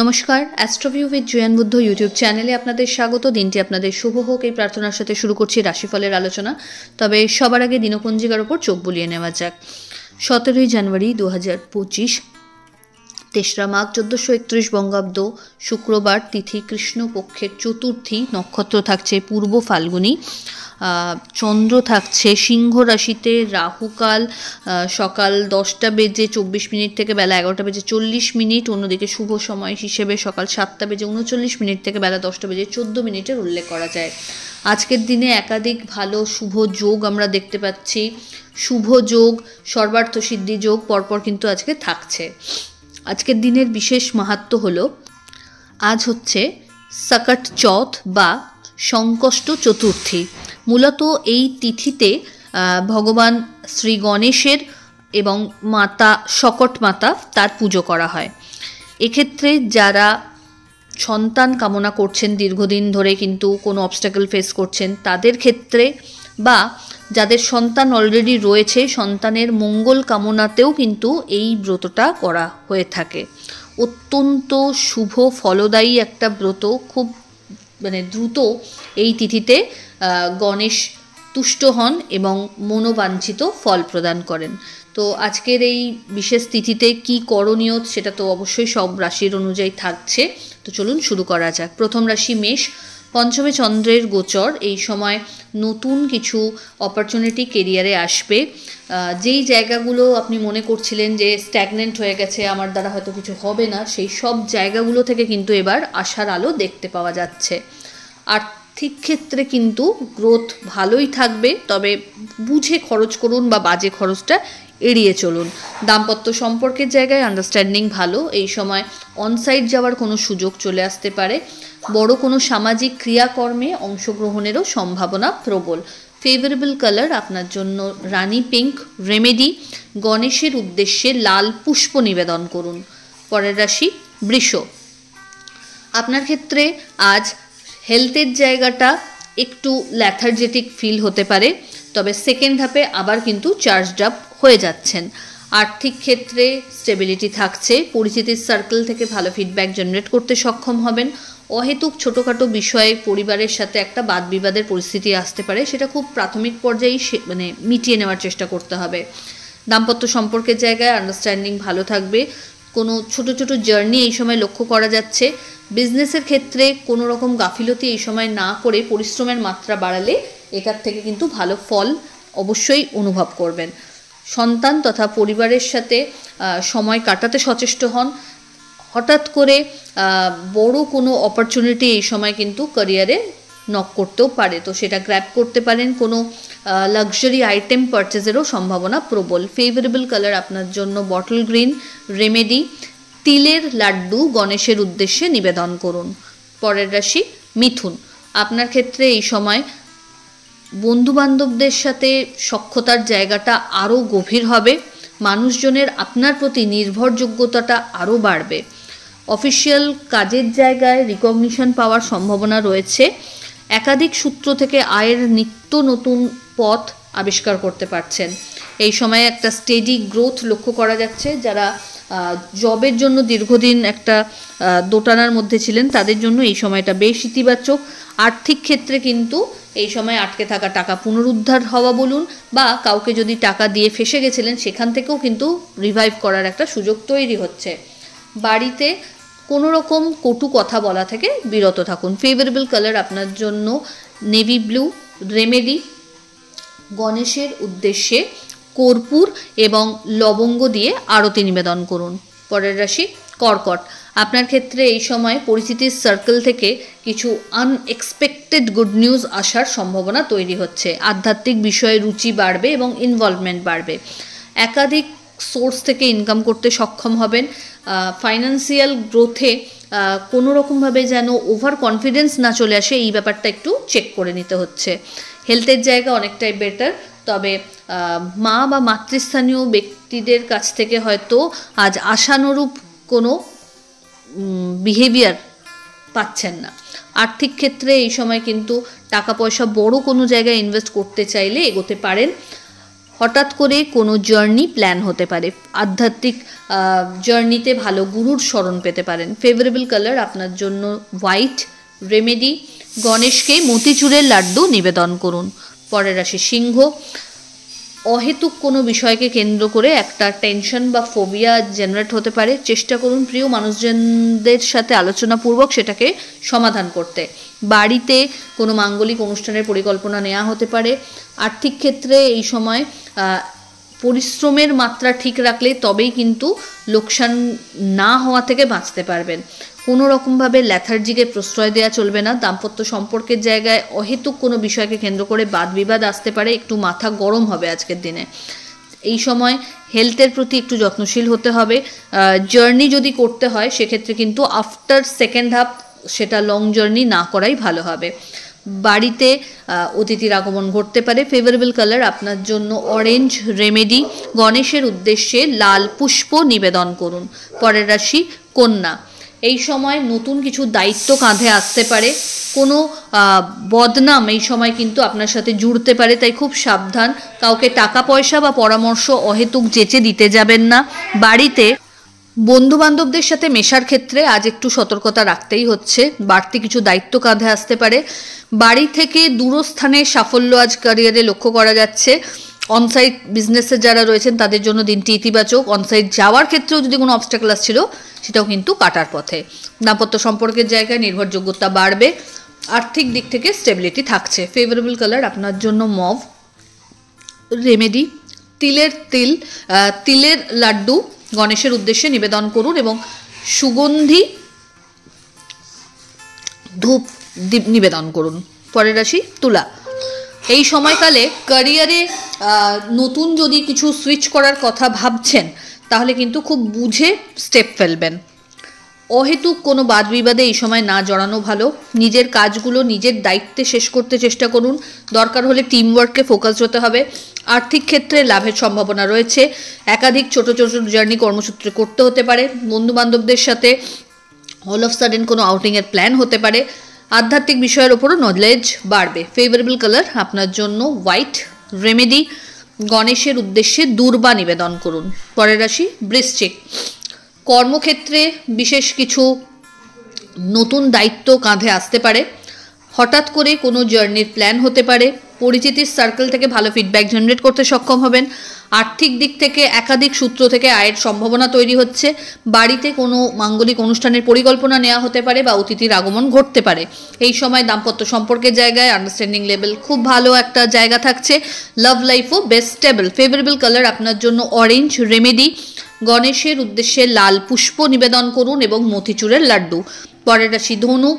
নমস্কার, অ্যাস্ট্রোভিউ with জয়ান Buddha YouTube চ্যানেলে আপনাদের স্বাগত। দিনটি আপনাদের শুভ হোক এই প্রার্থনার সাথে শুরু করছি রাশিফলের আলোচনা। তবে সবার আগে দিনপঞ্জিকার ওপর চোখ বুলিয়ে নেওয়া যাক। 17ই জানুয়ারি 2025, 3রা মাঘ 1431 বঙ্গাব্দ, শুক্রবার, তিথি কৃষ্ণপক্ষের চতুর্থী, নক্ষত্র থাকছে পূর্ব ফাল্গুনী, চন্দ্র থাকছে সিংহ রাশিতে, রাহুকাল সকাল 10টা বেজে 24 মিনিট থেকে বেলা 11টা বেজে 40 মিনিট, অন্যদিকে শুভ সময় হিসেবে সকাল 7টা বেজে 39 মিনিট থেকে বেলা 10টা বেজে 14 মিনিটের উল্লেখ করা যায়। আজকের দিনে একাধিক ভালো শুভ যোগ আমরা দেখতে পাচ্ছি। শুভ যোগ, সর্বার্থ সিদ্ধি যোগ পরপর কিন্তু আজকে থাকছে। আজকের দিনের বিশেষ মাহাত্ম্য হলো, আজ হচ্ছে সকট চৌথ বা সংকষ্ট চতুর্থী। মূলত এই তিথিতে ভগবান শ্রী গণেশের এবং মাতা সকট মাতা তার পুজো করা হয়। এক্ষেত্রে যারা সন্তান কামনা করছেন দীর্ঘদিন ধরে কিন্তু কোনো অবস্ট্যাকল ফেস করছেন তাদের ক্ষেত্রে, বা যাদের সন্তান অলরেডি রয়েছে সন্তানের মঙ্গল কামনাতেও কিন্তু এই ব্রতটা করা হয়ে থাকে। অত্যন্ত শুভ ফলদায়ী একটা ব্রত। খুব দ্রুত এই তিথিতে গণেশ তুষ্ট হন এবং মনোবাঞ্ছিত ফল প্রদান করেন। তো আজকের এই বিশেষ তিথিতে কি করণীয় সেটা তো অবশ্যই সব রাশির অনুযায়ী থাকছে। তো চলুন শুরু করা যাক। প্রথম রাশি মেষ। পঞ্চমে চন্দ্রের গোচর, এই সময় নতুন কিছু অপরচুনিটি কেরিয়ারে আসবে। যেই জায়গাগুলো আপনি মনে করছিলেন যে স্ট্যাগনেন্ট হয়ে গেছে, আমার দ্বারা হয়তো কিছু হবে না, সেই সব জায়গাগুলো থেকে কিন্তু এবার আশার আলো দেখতে পাওয়া যাচ্ছে। আর্থিক ক্ষেত্রে কিন্তু গ্রোথ ভালোই থাকবে, তবে বুঝে খরচ করুন বা বাজে খরচটা এড়িয়ে চলুন। দাম্পত্য সম্পর্কের জায়গায় আন্ডারস্ট্যান্ডিং ভালো। এই সময় অনসাইট যাওয়ার কোনো সুযোগ চলে আসতে পারে। বড় কোনো সামাজিক ক্রিয়াকর্মে অংশগ্রহণেরও সম্ভাবনা প্রবল। ফেভারেবল কালার আপনার জন্য রানী পিঙ্ক। রেমেডি, গণেশের উদ্দেশ্যে লাল পুষ্প নিবেদন করুন। পরের রাশি বৃষ। আপনার ক্ষেত্রে আজ হেলথের জায়গাটা একটু ল্যাথার্জেটিক ফিল হতে পারে, তবে সেকেন্ড হাফে আবার কিন্তু চার্জড আপ হয়ে যাচ্ছেন। আর্থিক ক্ষেত্রে স্টেবিলিটি থাকছে। পরিচিতির সার্কেল থেকে ভালো ফিডব্যাক জেনারেট করতে সক্ষম হবেন। অহেতুক ছোটোখাটো বিষয়ে পরিবারের সাথে একটা বাদ বিবাদের পরিস্থিতি আসতে পারে, সেটা খুব প্রাথমিক পর্যায়েই মিটিয়ে নেওয়ার চেষ্টা করতে হবে। দাম্পত্য সম্পর্কের জায়গায় আন্ডারস্ট্যান্ডিং ভালো থাকবে। কোনো ছোট ছোট জার্নি এই সময় লক্ষ্য করা যাচ্ছে। বিজনেসের ক্ষেত্রে কোনো রকম গাফিলতি এই সময় না করে পরিশ্রমের মাত্রা বাড়ালে এটার থেকে কিন্তু ভালো ফল অবশ্যই অনুভব করবেন। সন্তান তথা পরিবারের সাথে সময় কাটাতে সচেষ্ট হন। হঠাৎ করে বড় কোনো অপরচুনিটি এই সময় কিন্তু ক্যারিয়ারে নক করতেও পারে, তো সেটা গ্র্যাব করতে পারেন। কোনো লাক্সারি আইটেম পারচেজেরও সম্ভাবনা প্রবল। ফেভারেবল কালার আপনার জন্য বটল গ্রিন। রেমেডি, তিলের লাড্ডু গণেশের উদ্দেশ্যে নিবেদন করুন। পরের রাশি মিথুন। আপনার ক্ষেত্রে এই সময় বন্ধুবান্ধবদের সাথে সখ্যতার জায়গাটা আরও গভীর হবে। মানুষজনের আপনার প্রতি নির্ভরযোগ্যতাটা আরও বাড়বে। অফিসিয়াল কাজের জায়গায় রিকগনিশন পাওয়ার সম্ভাবনা রয়েছে। একাধিক সূত্র থেকে আয়ের নিত্য নতুন পথ আবিষ্কার করতে পারছেন। এই সময় একটা স্টেডি গ্রোথ লক্ষ্য করা যাচ্ছে। যারা জবের জন্য দীর্ঘদিন একটা দোটানার মধ্যে ছিলেন তাদের জন্য এই সময়টা বেশ ইতিবাচক। আর্থিক ক্ষেত্রে কিন্তু এই সময় আটকে থাকা টাকা পুনরুদ্ধার হওয়া বলুন, বা কাউকে যদি টাকা দিয়ে ফেসে গেছিলেন সেখান থেকেও কিন্তু রিভাইভ করার একটা সুযোগ তৈরি হচ্ছে। বাড়িতে কোনো রকম কটু কথা বলা থেকে বিরত থাকুন। ফেভারেবল কালার আপনার জন্য নেভি ব্লু। রেমেডি, গণেশের উদ্দেশ্যে কর্পূর এবং লবঙ্গ দিয়ে আরতি নিবেদন করুন। পরের রাশি কর্কট। আপনার ক্ষেত্রে এই সময় পরিচিতির সার্কেল থেকে কিছু আনএক্সপেক্টেড গুড নিউজ আসার সম্ভাবনা তৈরি হচ্ছে। আধ্যাত্মিক বিষয়ে রুচি বাড়বে এবং ইনভলভমেন্ট বাড়বে। একাধিক সোর্স থেকে ইনকাম করতে সক্ষম হবেন। ফাইন্যান্সিয়াল গ্রোথে কোনো রকমভাবে যেন ওভার কনফিডেন্স না চলে আসে, এই ব্যাপারটা একটু চেক করে নিতে হচ্ছে। হেলথের জায়গা অনেকটাই বেটার, তবে মা বা মাতৃস্থানীয় ব্যক্তিদের কাছ থেকে হয়তো আজ আশানুরূপ কোনো বিহেভিয়ার পাচ্ছেন না। আর্থিক ক্ষেত্রে এই সময় কিন্তু টাকা পয়সা বড় কোনো জায়গায় ইনভেস্ট করতে চাইলে এগোতে পারেন। হঠাৎ করে কোনো জার্নি প্ল্যান হতে পারে, আধ্যাত্মিক জার্নিতে ভালো গুরুর স্মরণ পেতে পারেন। ফেভারেবল কালার আপনার জন্য হোয়াইট। রেমেডি, গণেশকে মতিচুরের লাড্ডু নিবেদন করুন। পরের রাশি সিংহ। অহেতুক কোনো বিষয়কে কেন্দ্র করে একটা টেনশন বা ফোবিয়া জেনারেট হতে পারে, চেষ্টা করুন প্রিয় মানুষজনদের সাথে আলোচনাপূর্বক সেটাকে সমাধান করতে। বাড়িতে কোনো মাঙ্গলিক অনুষ্ঠানের পরিকল্পনা নেওয়া হতে পারে। আর্থিক ক্ষেত্রে এই সময় পরিশ্রমের মাত্রা ঠিক রাখলে তবেই কিন্তু লোকসান না হওয়া থেকে বাঁচতে পারবেন। কোনো রকমভাবে ল্যাথার্জিকে প্রশ্রয় দেওয়া চলবে না। দাম্পত্য সম্পর্কের জায়গায় অহেতুক কোনো বিষয়কে কেন্দ্র করে বাদ বিবাদ আসতে পারে, একটু মাথা গরম হবে আজকের দিনে। এই সময় হেলথের প্রতি একটু যত্নশীল হতে হবে। জার্নি যদি করতে হয় সেক্ষেত্রে কিন্তু আফটার সেকেন্ড হাফ সেটা লং জার্নি না করাই ভালো হবে। বাড়িতে অতিথির আগমন ঘটতে পারে। ফেভারেবল কালার আপনার জন্য অরেঞ্জ। রেমেডি, গণেশের উদ্দেশ্যে লাল পুষ্প নিবেদন করুন। পরের রাশি কন্যা। এই সময় নতুন কিছু দায়িত্ব কাঁধে আসতে পারে, কোনো বদনাম এই সময় কিন্তু আপনার সাথে জুড়তে পারে, তাই খুব সাবধান। কাউকে টাকা পয়সা বা পরামর্শ অহেতুক যেচে দিতে যাবেন না। বাড়িতে বন্ধুবান্ধবদের সাথে মেশার ক্ষেত্রে আজ একটু সতর্কতা রাখতেই হচ্ছে, বাড়তি কিছু দায়িত্ব কাঁধে আসতে পারে। বাড়ি থেকে দূরস্থানে সাফল্য আজ ক্যারিয়ারে লক্ষ্য করা যাচ্ছে। অনসাইট বিজনেসে যারা রয়েছেন তাদের জন্য দিনটি ইতিবাচক। অনসাইট যাওয়ার ক্ষেত্রেও যদি কোনো অবস্ট্যাকল আসছিল সেটাও কিন্তু কাটার পথে। দাম্পত্য সম্পর্কের জায়গায় নির্ভরযোগ্যতা বাড়বে। আর্থিক দিক থেকে স্টেবিলিটি থাকছে। ফেভারেবল কালার আপনার জন্য মভ। রেমেডি, তিলের লাড্ডু গণেশের উদ্দেশ্যে নিবেদন করুন এবং সুগন্ধি ধূপ নিবেদন করুন। পরের রাশি তুলা। এই সময়কালে ক্যারিয়ারে নতুন যদি কিছু সুইচ করার কথা ভাবছেন তাহলে কিন্তু খুব বুঝে স্টেপ ফেলবেন। অহেতুক কোনো বাদ বিবাদে এই সময় না জড়ানো ভালো। নিজের কাজগুলো নিজের দায়িত্বে শেষ করতে চেষ্টা করুন। দরকার হলে টিম ওয়ার্ককে ফোকাস হতে হবে। আর্থিক ক্ষেত্রে লাভের সম্ভাবনা রয়েছে। একাধিক ছোট ছোট জার্নি কর্মসূত্রে করতে হতে পারে। বন্ধুবান্ধবদের সাথে অল অফ সাডেন কোনো আউটিংয়ের প্ল্যান হতে পারে। আধ্যাত্মিক বিষয়ের ওপরও নলেজ বাড়বে। ফেভারেবল কালার আপনার জন্য হোয়াইট। রেমেডি, গণেশের উদ্দেশ্যে দূর্বা নিবেদন করুন। পরের রাশি বৃশ্চিক। কর্মক্ষেত্রে বিশেষ কিছু নতুন দায়িত্ব কাঁধে আসতে পারে। হঠাৎ করে কোনো জার্নির প্ল্যান হতে পারে। পরিচিতির সার্কেল থেকে ভালো ফিডব্যাক জেনারেট করতে সক্ষম হবেন। আর্থিক দিক থেকে একাধিক সূত্র থেকে আয়ের সম্ভাবনা তৈরি হচ্ছে। বাড়িতে কোনো মাঙ্গলিক অনুষ্ঠানের পরিকল্পনা নেওয়া হতে পারে বা অতিথির আগমন ঘটতে পারে। এই সময় দাম্পত্য সম্পর্কের জায়গায় আন্ডারস্ট্যান্ডিং লেভেল খুব ভালো একটা জায়গা থাকছে। লাভ লাইফও বেস্ট স্টেবল। ফেভারেবল কালার আপনার জন্য অরেঞ্জ। রেমেডি, গণেশের উদ্দেশ্যে লাল পুষ্প নিবেদন করুন এবং মতিচুরের লাড্ডু। পরের রাশি ধনু।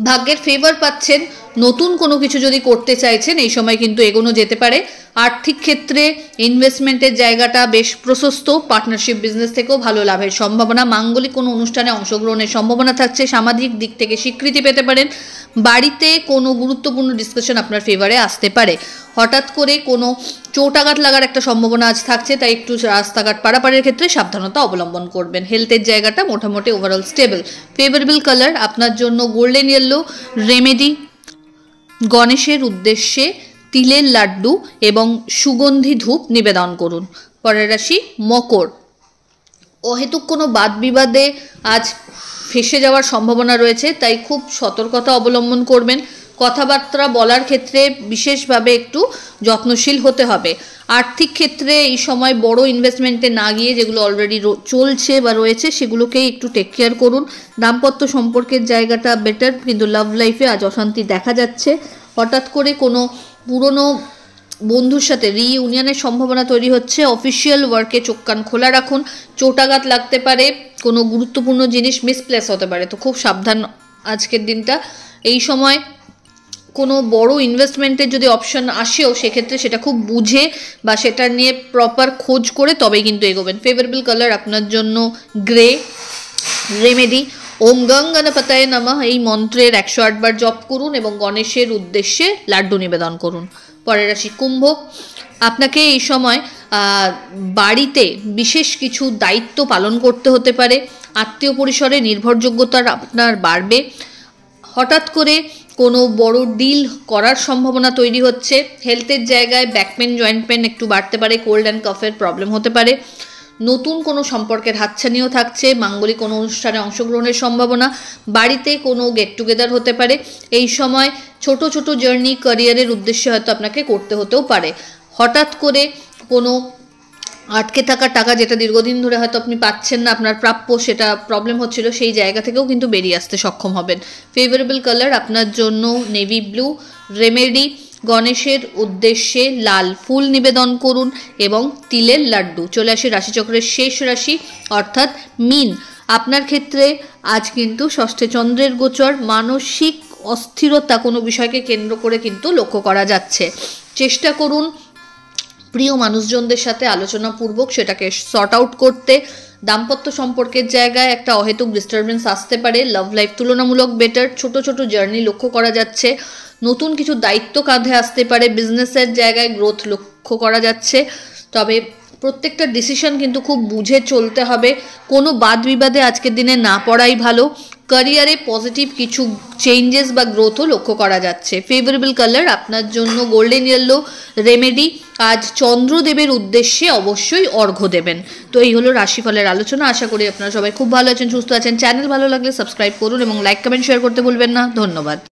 ভাগ্যের ফেভার পাচ্ছেন। নতুন কোনো কিছু যদি করতে চাইছেন এই সময় কিন্তু এগোনো যেতে পারে। আর্থিক ক্ষেত্রে ইনভেস্টমেন্টের জায়গাটা বেশ প্রশস্ত। পার্টনারশিপ বিজনেস থেকেও ভালো লাভের সম্ভাবনা। মাঙ্গলিক কোনো অনুষ্ঠানে অংশগ্রহণের সম্ভাবনা থাকছে। সামাজিক দিক থেকে স্বীকৃতি পেতে পারেন। বাড়িতে কোনো গুরুত্বপূর্ণ ডিসকাশন আপনার ফেভারে আসতে পারে। হঠাৎ করে কোনো চোটাঘাত লাগার একটা সম্ভাবনা আজ থাকছে, তাই একটু রাস্তাঘাট পারাপারের ক্ষেত্রে সাবধানতা অবলম্বন করবেন। হেলথের জায়গাটা মোটামুটি ওভারঅল স্টেবল। ফেভারেবল কালার আপনার জন্য গোল্ডেন ইয়েলো। রেমেডি, গণেশের উদ্দেশ্যে তিলের লাড্ডু এবং সুগন্ধি ধূপ নিবেদন করুন। পরের রাশি মকর। অহেতুক কোনো বাদ বিবাদে আজ ফেঁসে যাওয়ার সম্ভাবনা রয়েছে, তাই খুব সতর্কতা অবলম্বন করবেন। কথাবার্তা বলার ক্ষেত্রে বিশেষভাবে একটু যত্নশীল হতে হবে। আর্থিক ক্ষেত্রে এই সময় বড় ইনভেস্টমেন্টে না গিয়ে যেগুলো অলরেডি চলছে বা রয়েছে সেগুলোকেই একটু টেক কেয়ার করুন। দাম্পত্য সম্পর্কের জায়গাটা বেটার, কিন্তু লাভ লাইফে আজ অশান্তি দেখা যাচ্ছে। হঠাৎ করে কোনো পুরনো বন্ধুর সাথে রিইউনিয়নের সম্ভাবনা তৈরি হচ্ছে। অফিসিয়াল ওয়ার্কে চোখ কান খোলা রাখুন। চোটাঘাত লাগতে পারে। কোনো গুরুত্বপূর্ণ জিনিস মিসপ্লেস হতে পারে, তো খুব সাবধান আজকের দিনটা। এই সময় কোনো বড় ইনভেস্টমেন্টের যদি অপশন আসেও সেক্ষেত্রে সেটা খুব বুঝে বা সেটা নিয়ে প্রপার খোঁজ করে তবেই কিন্তু এগোবেন। ফেভারেবল কালার আপনার জন্য গ্রে। রেমেডি, ওম গং গণপতায় নমঃ এই মন্ত্রের 108 বার জপ করুন এবং গণেশের উদ্দেশ্যে লাড্ডু নিবেদন করুন। পরের রাশি কুম্ভ। আপনাকে এই সময় বাড়িতে বিশেষ কিছু দায়িত্ব পালন করতে হতে পারে। আত্মীয় পরিসরে নির্ভরযোগ্যতা আপনার বাড়বে। হঠাৎ করে কোনো বড় ডিল করার সম্ভাবনা তৈরি হচ্ছে। হেলথের জায়গায় ব্যাক পেন, জয়েন্ট পেন একটু বাড়তে পারে, কোল্ড অ্যান্ড কফের প্রবলেম হতে পারে। নতুন কোনো সম্পর্কের হাতছানিও থাকছে, মাঙ্গলিক কোনো অনুষ্ঠানে অংশগ্রহণের সম্ভাবনা, বাড়িতে কোনো গেট টুগেদার হতে পারে। এই সময় ছোট ছোট জার্নি ক্যারিয়ারের উদ্দেশ্যে হয়তো আপনাকে করতে হতেও পারে। হঠাৎ করে কোনো আটকে থাকা টাকা, যেটা দীর্ঘদিন ধরে হয়তো আপনি পাচ্ছেন না, আপনার প্রাপ্য, সেটা প্রবলেম হচ্ছিল, সেই জায়গা থেকেও কিন্তু বেরিয়ে আসতে সক্ষম হবেন। ফেভারেবল কালার আপনার জন্য নেভি ব্লু। রেমেডি, গণেশের উদ্দেশ্যে লাল ফুল নিবেদন করুন এবং তিলের লাড্ডু। চলে আসি রাশিচক্রের শেষ রাশি অর্থাৎ মীন। আপনার ক্ষেত্রে আজ কিন্তু ষষ্ঠে চন্দ্রের গোচর, মানসিক অস্থিরতা কোনো বিষয়কে কেন্দ্র করে কিন্তু লক্ষ্য করা যাচ্ছে। চেষ্টা করুন প্রিয় মানুষজনদের সাথে আলোচনাপূর্বক সেটাকে সর্ট আউট করতে। দাম্পত্য সম্পর্কের জায়গায় একটা অহেতুক ডিস্টারবেন্স আসতে পারে। লাভ লাইফ তুলনামূলক বেটার। ছোট ছোট জার্নি লক্ষ্য করা যাচ্ছে। নতুন কিছু দায়িত্ব কাঁধে আসতে পারে। বিজনেসের জায়গায় গ্রোথ লক্ষ্য করা যাচ্ছে। তবে প্রত্যেকটা ডিসিশন কিন্তু খুব বুঝে চলতে হবে। কোনো বাদ বিবাদে আজকের দিনে না পড়াই ভালো। ক্যারিয়ারে পজিটিভ কিছু চেঞ্জেস বা গ্রোথও লক্ষ্য করা যাচ্ছে। ফেভারেবল কালার আপনার জন্য গোল্ডেন ইয়েলো। রেমেডি, আজ চন্দ্রদেবের উদ্দেশ্যে অবশ্যই অর্ঘ্য দেবেন। তো এই হলো রাশিফলের আলোচনা। আশা করি আপনারা সবাই খুব ভালো আছেন, সুস্থ আছেন। চ্যানেল ভালো লাগলে সাবস্ক্রাইব করুন এবং লাইক কমেন্ট শেয়ার করতে ভুলবেন না। ধন্যবাদ।